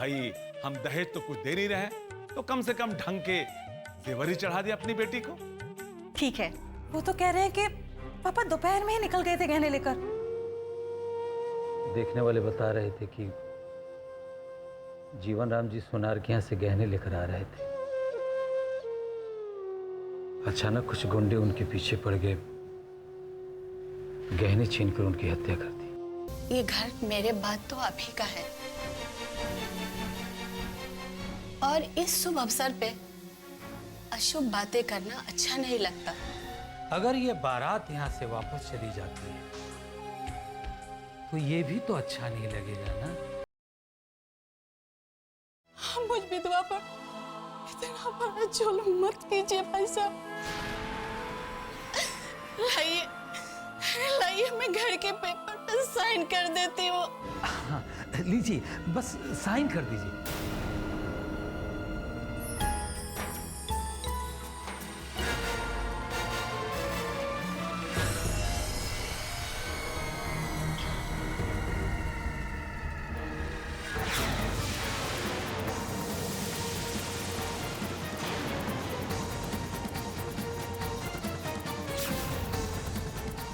भाई हम दहेज तो कुछ दे नहीं रहे, तो कम से कम ढंग के जेवर ही चढ़ा दे अपनी बेटी को। ठीक है, वो तो कह रहे हैं कि पापा दोपहर में ही निकल गए थे गहने लेकर। देखने वाले बता रहे थे कि जीवन राम जी सोनार के यहाँ से गहने लेकर आ रहे थे। अचानक कुछ गुंडे उनके पीछे पड़ गए, गहने छीनकर उनकी हत्या कर दी। ये घर मेरे बाद तो आप ही का है, और इस शुभ अवसर पे अशुभ बातें करना अच्छा नहीं लगता। अगर ये बारात यहाँ से वापस चली जाती है तो ये भी तो अच्छा नहीं लगेगा ना। मुझ विधवा पर इतना बड़ा जुल्म मत कीजिए भाई साहब। लाइए लाइए, मैं घर के पेपर पर साइन कर देती हूँ। हाँ, लीजिए, बस साइन कर दीजिए।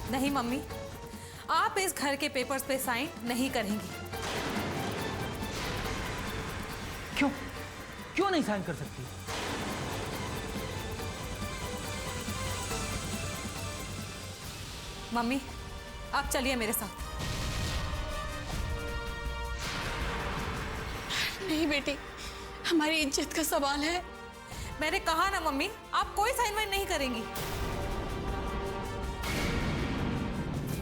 नहीं मम्मी, आप इस घर के पेपर्स पे साइन नहीं करेंगी। क्यों क्यों नहीं साइन कर सकती? मम्मी, आप चलिए मेरे साथ। नहीं बेटी, हमारी इज्जत का सवाल है। मैंने कहा ना मम्मी, आप कोई साइन वाइन नहीं करेंगी।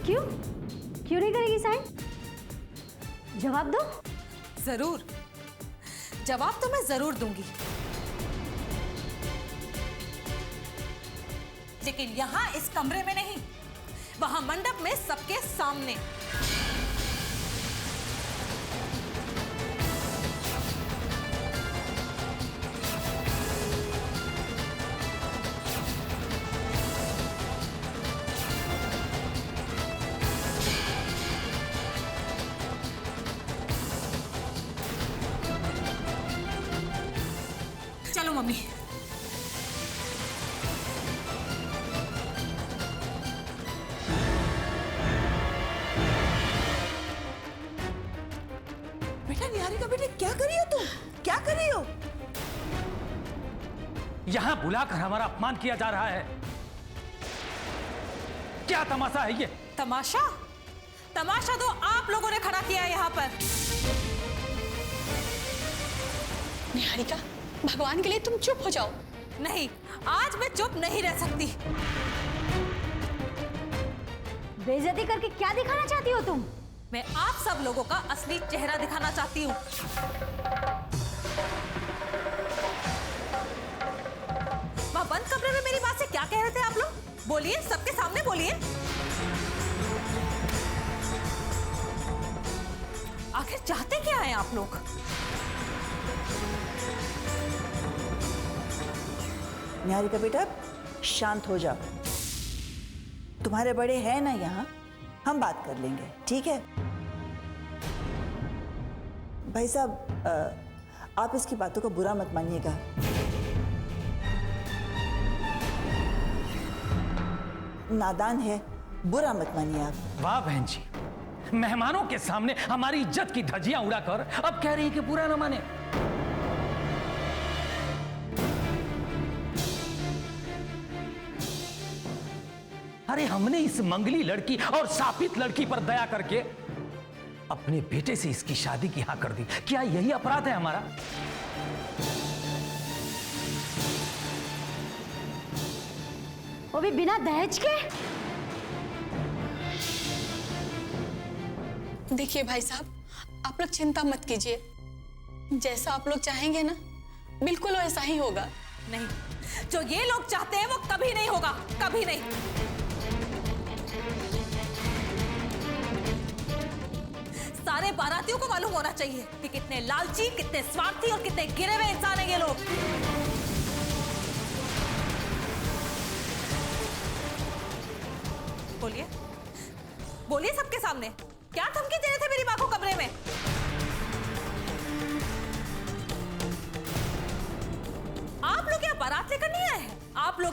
क्यों क्यों नहीं करेगी साइन? जवाब दो। जरूर, जवाब तो मैं जरूर दूंगी, लेकिन यहां इस कमरे में नहीं, वहां मंडप में सबके सामने। चलो मम्मी। बेटा निहारिका, बेटे क्या कर रही हो तुम? क्या कर रही हो? यहां बुलाकर हमारा अपमान किया जा रहा है। क्या तमाशा है ये? तमाशा? तमाशा तो आप लोगों ने खड़ा किया है यहाँ पर। निहारिका, भगवान के लिए तुम चुप हो जाओ। नहीं, आज मैं चुप नहीं रह सकती। बेइज्जती करके क्या दिखाना चाहती हो तुम? मैं आप सब लोगों का असली चेहरा दिखाना चाहती हूँ। वहाँ बंद कमरे में मेरी बात से क्या कह रहे थे आप लोग? बोलिए, सबके सामने बोलिए। आखिर चाहते क्या हैं आप लोग? निहारिका बेटा, शांत हो जाओ। तुम्हारे बड़े हैं ना यहाँ, हम बात कर लेंगे, ठीक है? भाई साहब, आप इसकी बातों को बुरा मत मानिएगा। नादान है, बुरा मत मानिए आप। वाह बहन जी, मेहमानों के सामने हमारी इज्जत की धज्जियां उड़ाकर अब कह रही है कि बुरा न माने। अरे हमने इस मंगली लड़की और शापित लड़की पर दया करके अपने बेटे से इसकी शादी की हाँ कर दी। क्या यही अपराध है हमारा? वो भी बिना दहेज के? देखिए भाई साहब, आप लोग चिंता मत कीजिए। जैसा आप लोग चाहेंगे ना, बिल्कुल वैसा ही होगा। नहीं, जो ये लोग चाहते हैं वो कभी नहीं होगा, कभी नहीं। सारे बारातियों को मालूम होना चाहिए कि कितने लालची, कितने स्वार्थी और कितने गिरे हुए इंसान हैं ये लोग। बोलिए, बोलिए सबके सामने, क्या धमकी दे रहे थे मेरी मां को कमरे में?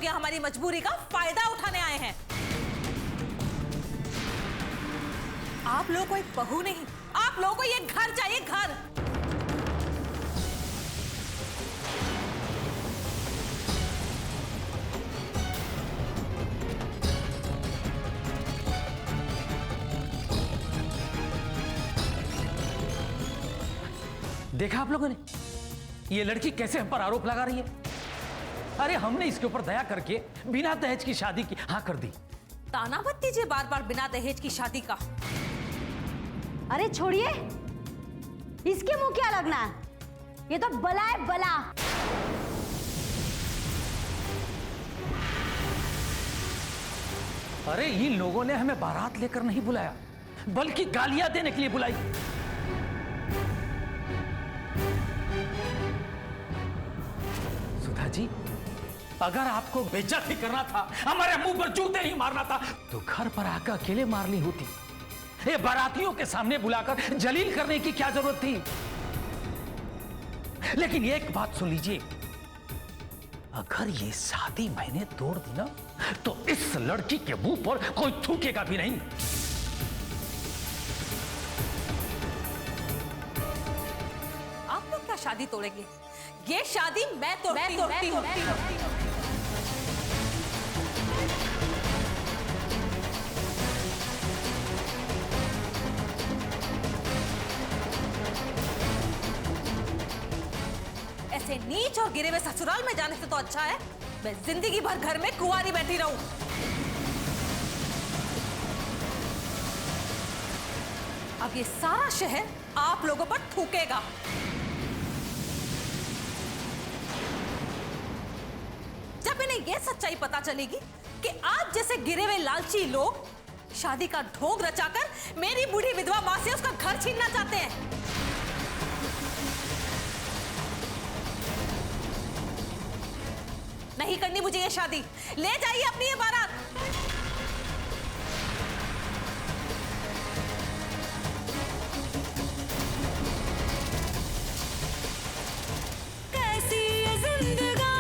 लोग यहाँ हमारी मजबूरी का फायदा उठाने आए हैं। आप लोगों को एक बहू नहीं, आप लोगों को ये घर चाहिए, घर। देखा आप लोगों ने ये लड़की कैसे हम पर आरोप लगा रही है? अरे हमने इसके ऊपर दया करके बिना दहेज की शादी की हाँ कर दी। ताना मत दीजिए बार बार बिना दहेज की शादी का। अरे छोड़िए, इसके मुंह क्या लगना है? ये तो बला है, बला। अरे इन लोगों ने हमें बारात लेकर नहीं बुलाया, बल्कि गालियां देने के लिए बुलाई। सुधा जी, अगर आपको बेइज्जती करना था, हमारे मुंह पर जूते ही मारना था, तो घर पर आकर अकेले मारनी होती। ये बारातियों के सामने बुलाकर जलील करने की क्या जरूरत थी? लेकिन एक बात सुन लीजिए, अगर ये शादी मैंने तोड़ दी ना, तो इस लड़की के मुंह पर कोई थूकेगा भी नहीं। आप लोग क्या शादी तोड़ेंगे? ये शादी मैं तोड़ती हूँ। ऐसे नीच और गिरे हुए ससुराल में जाने से तो अच्छा है मैं जिंदगी भर घर में कुंवारी बैठी रहूं। अब ये सारा शहर आप लोगों पर थूकेगा। जब इन्हें यह सच्चाई पता चलेगी कि आज जैसे गिरे हुए लालची लोग शादी का ढोंग रचाकर मेरी बूढ़ी विधवा मां से उसका घर छीनना चाहते हैं। नहीं करनी मुझे ये शादी। ले जाइए अपनी ये बारात। कैसी ये जिंदगानी।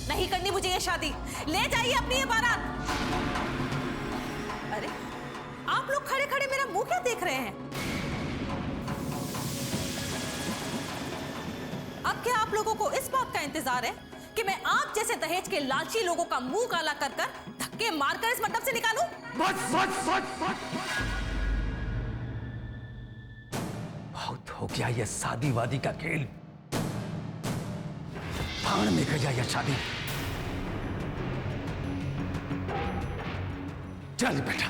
नहीं करनी मुझे ये शादी। ले जाइए अपनी ये बारात। अरे आप लोग खड़े खड़े मेरा मुंह क्या देख रहे हैं? अब क्या आप लोगों को इस बात का इंतजार है कि मैं आप जैसे दहेज के लालची लोगों का मुंह काला कर कर धक्के मारकर इस मंडप से निकालूं? बस बस बस बस। बहुत हो गया ये शादी वादी का खेल। भाड़ में गया ये शादी। चल बेटा।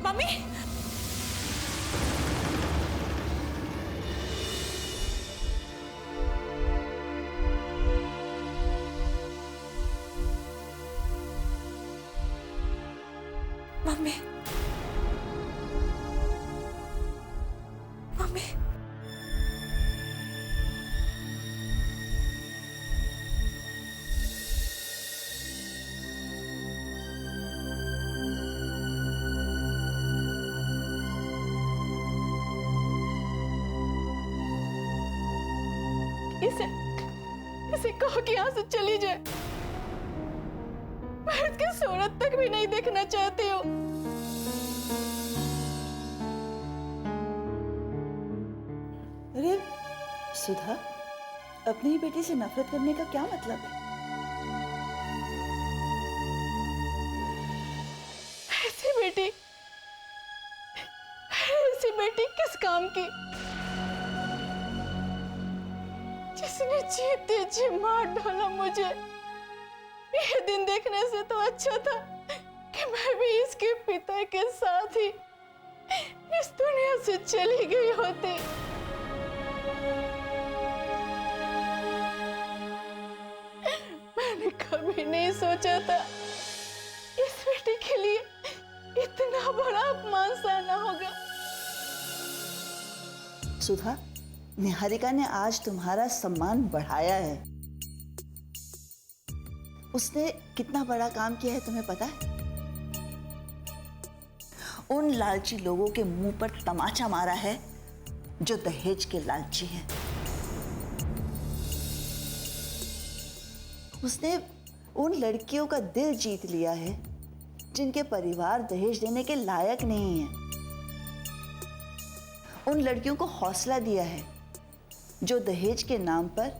मम्मी, मम्मी, कहो कि यहाँ से चली जाए। मैं उसकी सूरत तक भी नहीं देखना चाहती हूँ। अरे सुधा, अपनी ही बेटी से नफरत करने का क्या मतलब है? ऐसी बेटी किस काम की, जिसने जीते जी मार डाला मुझे। ये दिन देखने से तो अच्छा था कि मैं भी इसके पिता के साथ ही इस दुनिया से चली गई होती। मैंने कभी नहीं सोचा था इस बेटी के लिए इतना बड़ा अपमान सहना होगा। सुधा, निहारिका ने आज तुम्हारा सम्मान बढ़ाया है। उसने कितना बड़ा काम किया है तुम्हें पता है? उन लालची लोगों के मुंह पर तमाचा मारा है जो दहेज के लालची हैं। उसने उन लड़कियों का दिल जीत लिया है जिनके परिवार दहेज देने के लायक नहीं है। उन लड़कियों को हौसला दिया है जो दहेज के नाम पर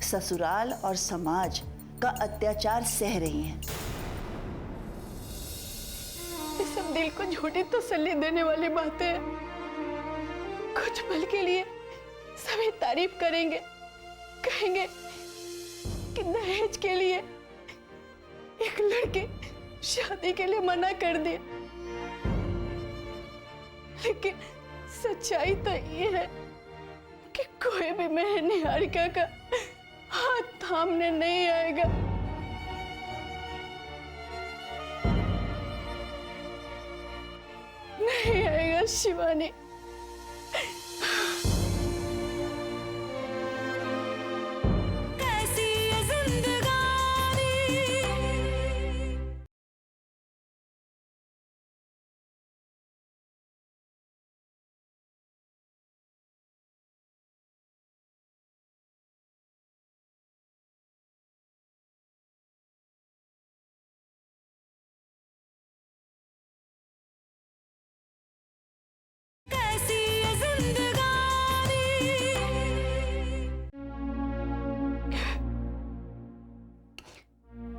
ससुराल और समाज का अत्याचार सह रही हैं। ये सब दिल को झूठी तसल्ली देने वाली बातें हैं। कुछ पल के लिए सभी तारीफ करेंगे, कहेंगे कि दहेज के लिए एक लड़के शादी के लिए मना कर दिया। लेकिन सच्चाई तो ये है कि कोई भी मैं निहारिका का हाथ थामने नहीं आएगा। नहीं आएगा शिवानी।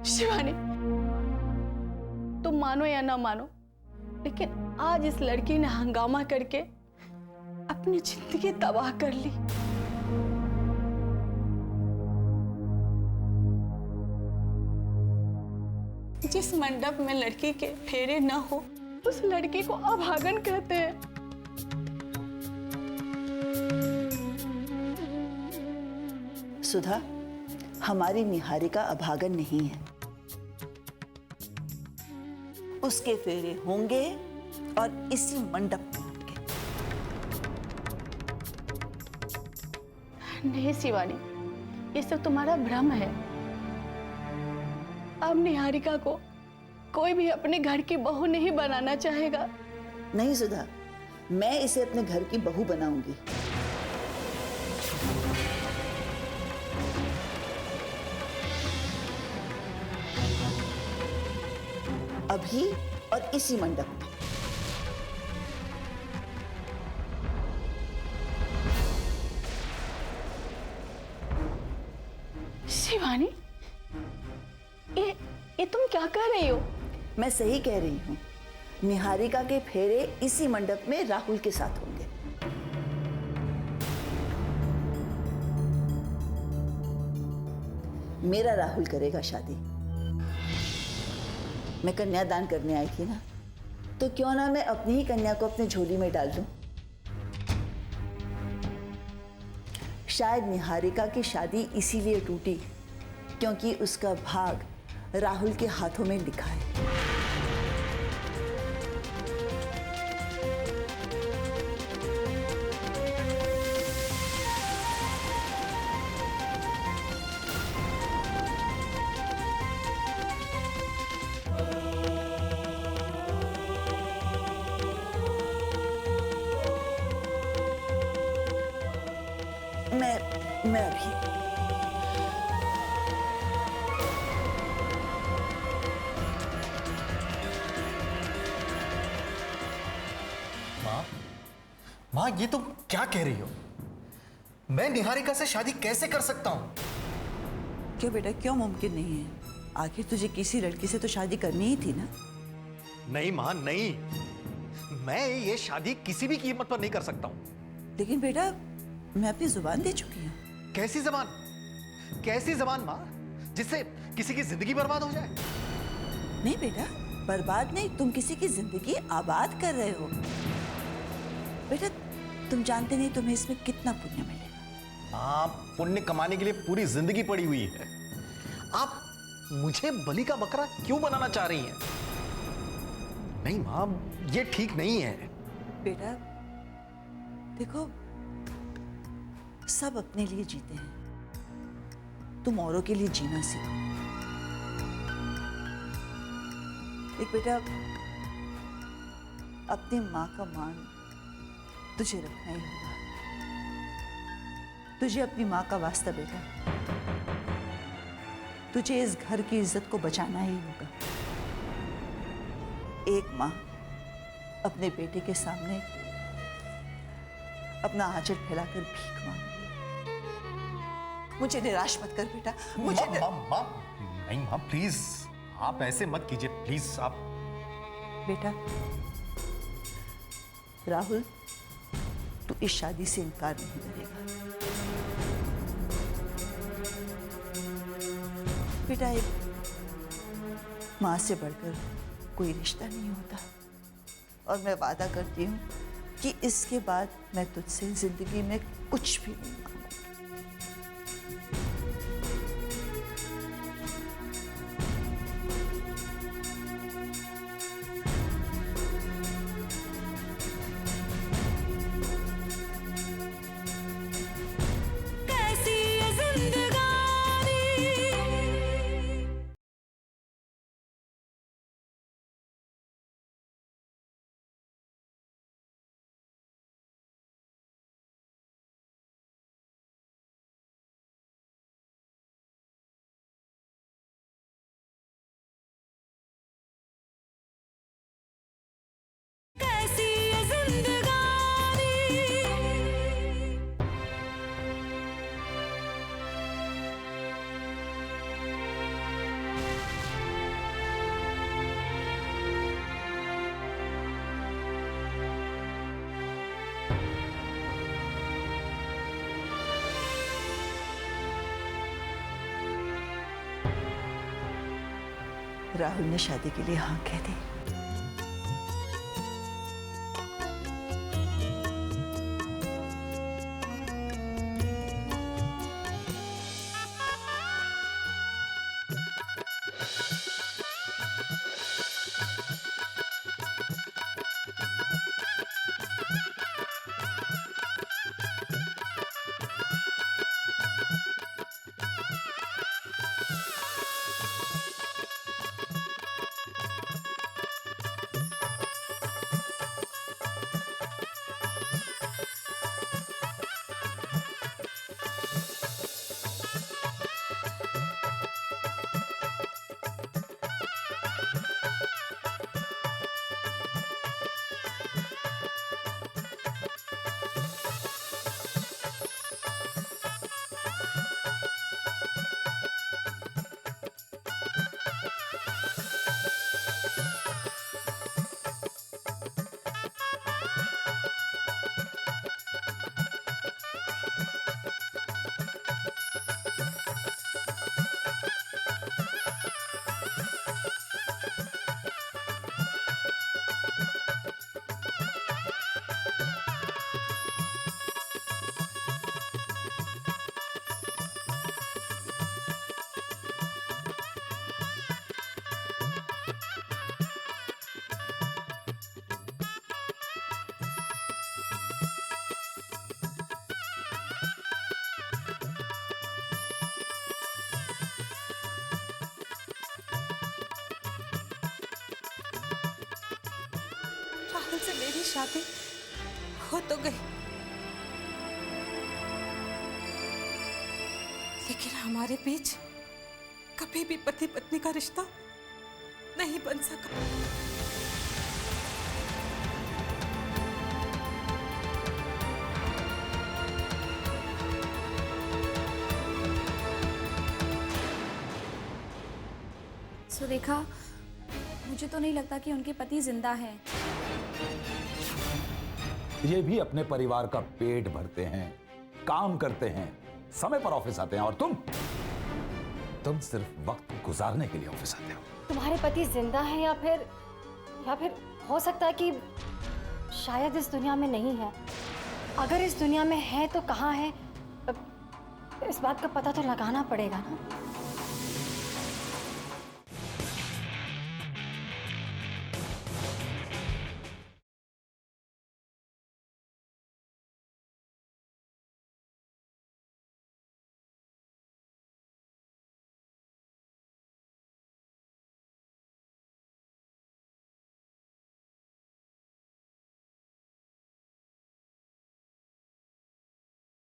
शिवानी, तुम मानो या ना मानो, लेकिन आज इस लड़की ने हंगामा करके अपनी जिंदगी तबाह कर ली। जिस मंडप में लड़की के फेरे न हो उस लड़की को अभागन कहते हैं। सुधा, हमारी निहारिका अभागन नहीं है। उसके फेरे होंगे और इसी मंडप में होंगे। नहीं शिवानी, ये सब तुम्हारा भ्रम है। अब निहारिका को कोई भी अपने घर की बहू नहीं बनाना चाहेगा। नहीं सुधा, मैं इसे अपने घर की बहू बनाऊंगी। अभी और इसी मंडप में। शिवानी, ये तुम क्या कह रही हो? मैं सही कह रही हूँ। निहारिका के फेरे इसी मंडप में राहुल के साथ होंगे। मेरा राहुल करेगा शादी। मैं कन्यादान करने आई थी ना, तो क्यों ना मैं अपनी ही कन्या को अपने झोली में डाल दूं। शायद निहारिका की शादी इसीलिए टूटी क्योंकि उसका भाग राहुल के हाथों में लिखा है। मैं अभी माँ ये तुम क्या कह रही हो? मैं निहारिका से शादी कैसे कर सकता हूँ? क्यों बेटा, क्यों मुमकिन नहीं है? आखिर तुझे किसी लड़की से तो शादी करनी ही थी ना। नहीं माँ नहीं, मैं ये शादी किसी भी कीमत पर नहीं कर सकता हूँ। लेकिन बेटा, मैं अपनी जुबान दे चुकी हूँ। कैसी जबान? कैसी जबान माँ, जिससे किसी की जिंदगी बर्बाद हो जाए? नहीं बेटा, बर्बाद नहीं, तुम किसी की जिंदगी आबाद कर रहे हो। बेटा, तुम जानते नहीं तुम्हें इसमें कितना पुण्य मिलेगा। आप पुण्य कमाने के लिए पूरी जिंदगी पड़ी हुई है। आप मुझे बलि का बकरा क्यों बनाना चाह रही हैं? नहीं माँ, ये ठीक नहीं है। बेटा देखो, सब अपने लिए जीते हैं, तुम औरों के लिए जीना सीखो। देख बेटा, अपनी माँ का मान तुझे रखना ही होगा। तुझे अपनी माँ का वास्ता बेटा, तुझे इस घर की इज्जत को बचाना ही होगा। एक माँ अपने बेटे के सामने अपना आंचल फैलाकर भीख मांगी। मुझे निराश मत कर बेटा, मुझे माँ, नहीं माँ प्लीज, आप ऐसे मत कीजिए प्लीज। आप बेटा, राहुल, तू इस शादी से इनकार नहीं करेगा। बेटा, एक माँ से बढ़कर कोई रिश्ता नहीं होता, और मैं वादा करती हूँ कि इसके बाद मैं तुझसे जिंदगी में कुछ भी नहीं मांगूंगी। राहुल ने शादी के लिए हाँ कह दी। राहुल से मेरी शादी हो तो गई, लेकिन हमारे बीच कभी भी पति पत्नी का रिश्ता नहीं बन सका। सुरेखा, मुझे तो नहीं लगता कि उनके पति जिंदा हैं। ये भी अपने परिवार का पेट भरते हैं, काम करते हैं, समय पर ऑफिस आते हैं, और तुम सिर्फ वक्त गुजारने के लिए ऑफिस आते हो। तुम्हारे पति जिंदा है या फिर हो सकता है कि शायद इस दुनिया में नहीं है। अगर इस दुनिया में है तो कहाँ है, इस बात का पता तो लगाना पड़ेगा ना।